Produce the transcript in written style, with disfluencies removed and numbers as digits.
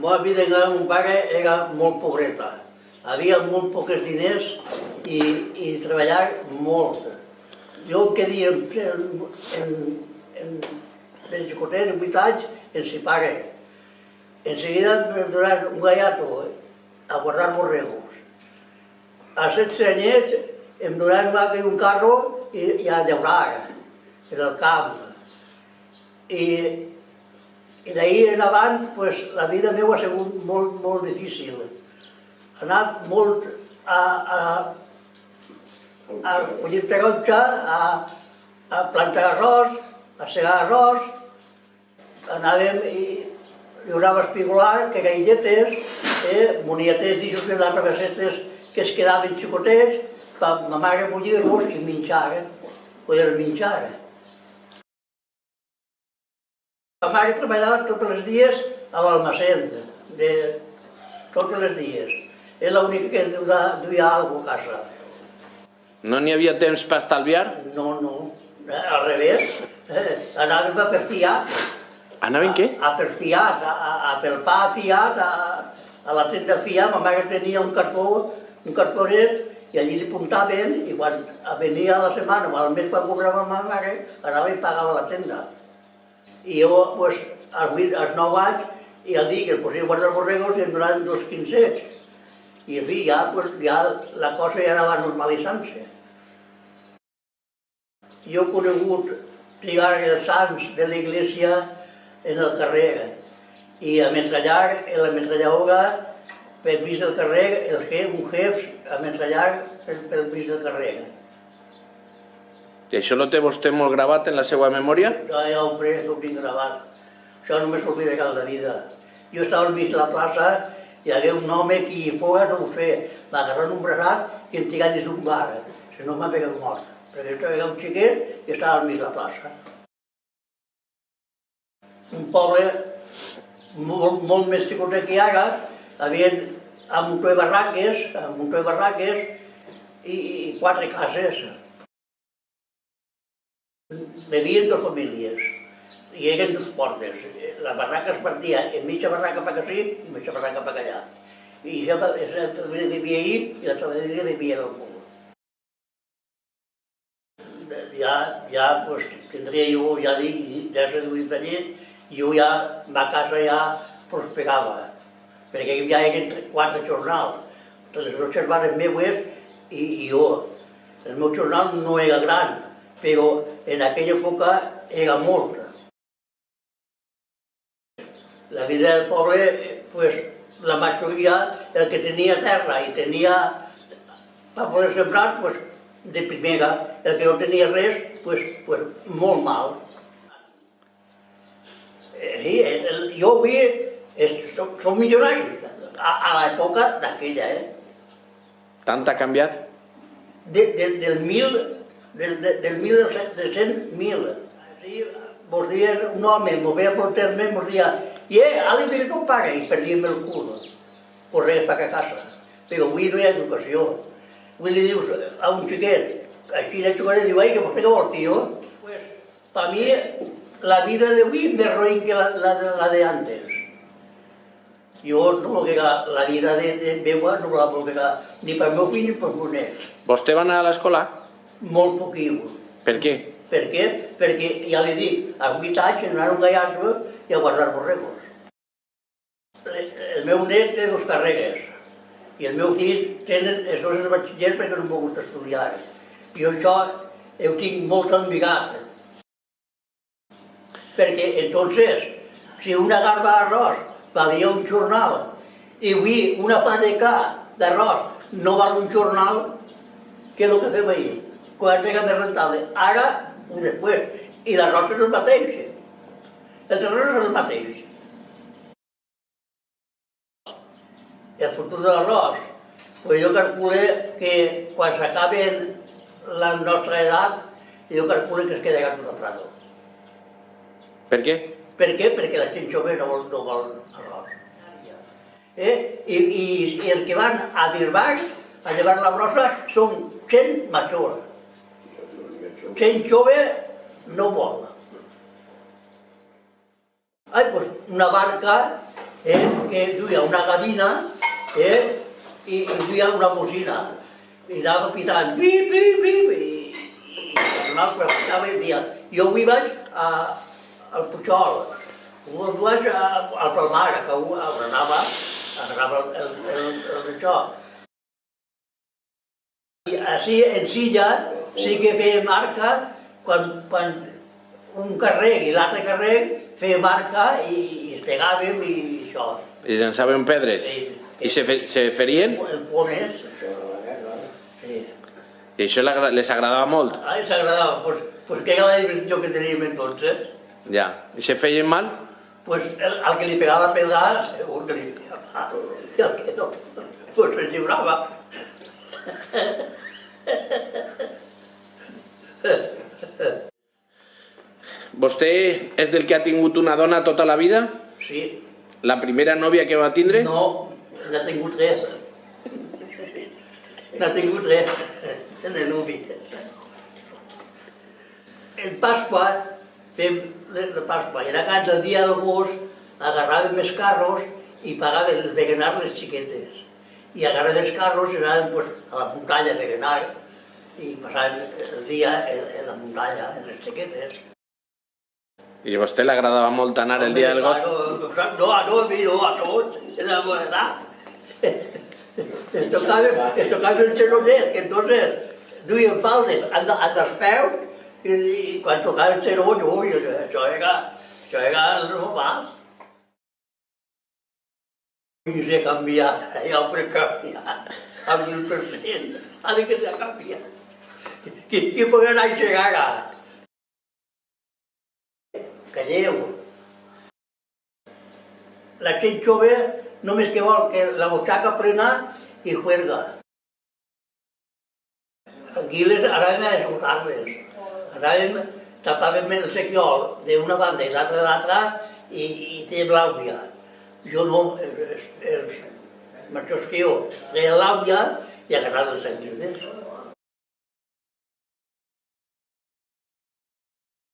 meva vida que mon pare era molt pobreta. Havia molt pocs diners i treballar molt. Jo em quedia de xicotet, 8 anys, sense pare. En seguida em donaven un gallato a guardar borregos. A 16 anyets em donaven un carro i a llaurar, en el camp. I d'ahir en avant, la vida meva ha sigut molt difícil. He anat molt a collir taronja, a plantar arròs, a segar arròs. Anàvem i llurava espigolar, que galletes, moniatets d'aixòs de les rebassetes que es quedaven xicotets, per ma mare bullir-los i menjar, poder menjar. Ma mare treballava tots els dies a l'almacén, tots els dies. És l'única que duia alguna cosa a casa. No n'hi havia temps per estalviar? No, al revés. Anàvem a per fiat. Anaven què? A per fiat, a pel pa fiat, a la tenda fiat. Ma mare tenia un cartonet, i allí li puntaven, i quan venia a la setmana o al mes quan cobrava ma mare, anava i pagava la tenda. I jo, als 9 anys, ja dic que podia guardar els borregos i em donaven 2 quincets. I en fi, ja la cosa ja anava normalitzant-se. Jo he conegut trigar els sants de l'església en el carrer i a metrallar, en la metralladora, pel mig del carrer, un jef a metrallar pel mig del carrer. I això no té vostè molt gravat en la seva memòria? Ja ho tinc gravat. Això no me s'oblida de la vida. Jo estava al mig de la plaça i hi havia un home que hi fos, no ho sé, m'agarrava en un braçat i em tirava des d'un bar, si no m'ha pegat mort. Perquè jo era un xiquet i estava al mig de la plaça. Un poble molt més xicotet que ara, havia a muntó de barraques i 4 cases. Vivien 2 famílies i eren 2 portes. La barraca es partia en mitja barraca per aquí i mitja barraca per allà. I la família vivia ahí i la família vivia en el poble. Ja tindria jo, ja dic, des de 18 anys, jo ja, ma casa ja prosperava, perquè ja eren 4 jornals. Les 2 germanes meues i jo. El meu jornal no era gran, però en aquella època era molta. La vida del poble, la majoria, el que tenia terra i tenia per poder sembrar, de primera, el que no tenia res, molt mal. Sí, jo avui soc milionari, a l'època d'aquella. Tant ha canviat? Del 100.000. Vos dia un home m'ho veia pel terme i mos dia ali diré com paga i perdíem el cul. Pues res, paga a casa. Però avui no hi ha educació. Avui li dius a un xiquet, així la xiqueta diu, ai, que vostè què vol, tio? Per mi, la vida d'avui és més roïn que la d'antes. Jo no volguera la vida de meva, no la volguera ni per meu fill ni per meus nets. Vostè va anar a l'escola? Molt poquiu. Per què? Per què? Perquè, ja li dic, als 8 anys em donaven un gallato i a guardar borregos. El meu net té 2 carreres i el meu fill tenen els 2 de batxiller perquè no han pogut estudiar. Jo això ho tinc molt envigat. Perquè, entonces, si una garba d'arròs valia un jornal i avui una faneca d'arròs no val un jornal, què és el que fem ahir? Quan era més rentable. Ara o després. I l'arròs és el mateix. El arròs és el mateix. El futur de l'arròs. Jo calculo que quan s'acabi la nostra edat, jo calculo que es quedarà tot a Prado. Per què? Per què? Perquè la gent jove no vol arròs. I els que van a Birbaix a llevar la brossa són gent major. Gent jove no vol. Una barca que duia una gavina i duia una bocina i anava pitant bip, bip, bip, i el nostre pitava i dia jo avui vaig al Puigol, avui vaig al Palmar, que anava això. I així en Silla sí que feia marca quan un carrer i l'altre carrer feia marca i es pegàvem i això. I llançaven pedres? Sí. I se ferien? En fones. Sí. I això les agradava molt? Ai, s'agradava. Pues que era la diversió que teníem entonces. Ja. I se feien mal? Pues al que li pegava a pedar, segur que li pegava. I al que no, pues se lliurava. Vostè és del que ha tingut una dona tota la vida? Sí. La primera nòvia que va tindre? No, n'ha tingut res. N'ha tingut res, en el nuvi. En Pasqua, fem la Pasqua, i acá el dia del gos agarràvem els carros i pagàvem el berenar les xiquetes. I agarràvem els carros i anàvem a la muntanya a berenar i passàvem el dia en la muntanya, en les xiquetes. I a vostè l'agradava molt anar el dia del got? No, a tots, era bona edat. Es tocava el xeronet, que entonces duien faldes als peus i quan tocava el xeronet, ui, això era normal. I s'ha canviat, ja ho he canviat, al 1000%, ha de que s'ha canviat. Qui podrà aixecar ara? Calleu. La gent jove només que vol que la butxaca plena i juerga. Aquí anàvem a escoltar-les. Tapàvem el sequiol d'una banda i l'altra de l'altra i tèiem l'àudia. Jo no, els majors que jo, treien l'àudia i agarraven les anguiles.